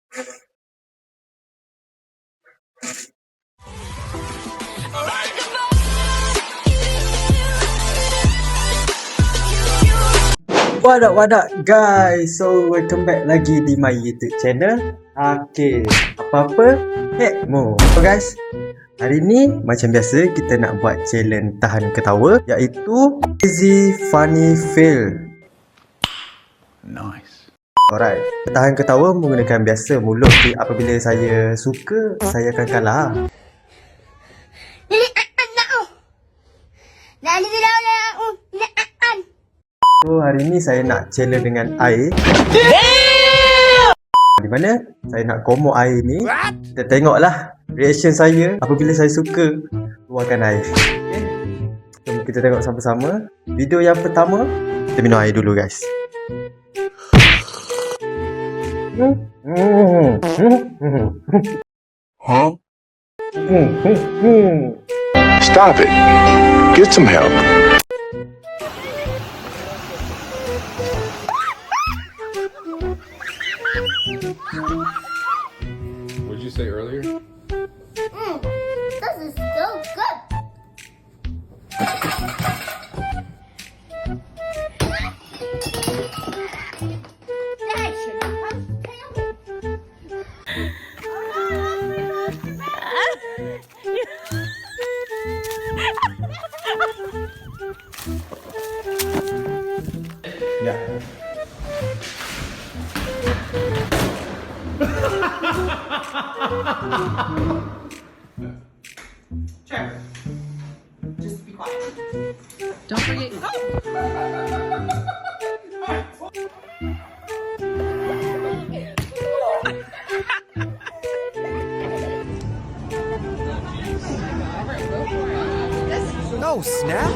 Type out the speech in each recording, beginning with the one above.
What up guys, so welcome back lagi di my YouTube channel. Okay, apa-apa Hekmo. So guys, hari ni macam biasa kita nak buat challenge tahan ketawa, iaitu Easy Funny Fail. Nice. Alright, tahan ketawa menggunakan biasa mulut. Apabila saya suka, saya akan kalah. So hari ni saya nak challenge dengan air. Di mana saya nak komok air ni. Kita tengoklah reaction saya apabila saya suka keluarkan air. Okay? Jom kita tengok sama-sama. Video yang pertama, kita minum air dulu guys. Huh? Stop it. Get some help. What did you say earlier? This is so good. That should Ya. Sure. Just be quiet. Don't forget. No, snap.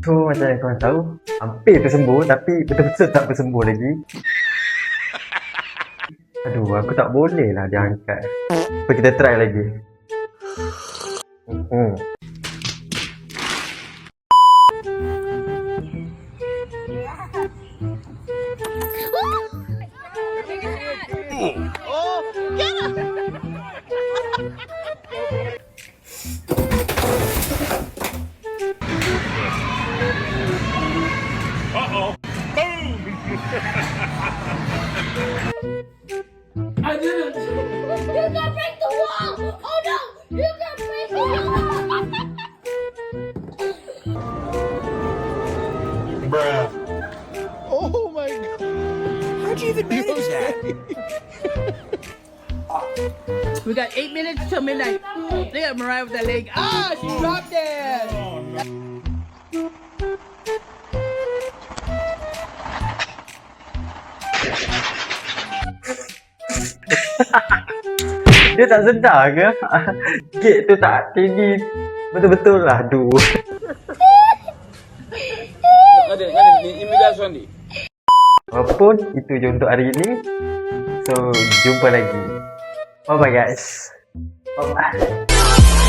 So macam yang korang tahu, hampir tersembuh tapi betul-betul tak tersembuh lagi. Aduh, aku tak boleh lah dia angkat. So kita try lagi. You can break the wall! Oh no! You can break the wall! Bruh. Oh my god. How'd you even manage that? We got 8 minutes till midnight. Look at Mariah with that leg. Ah, she dropped it. Dia tak sedar ke? Gate tu tak tinggi betul-betul lah. Aduh. Walaupun itu je untuk hari ini. So jumpa lagi. Bye bye guys. Bye bye.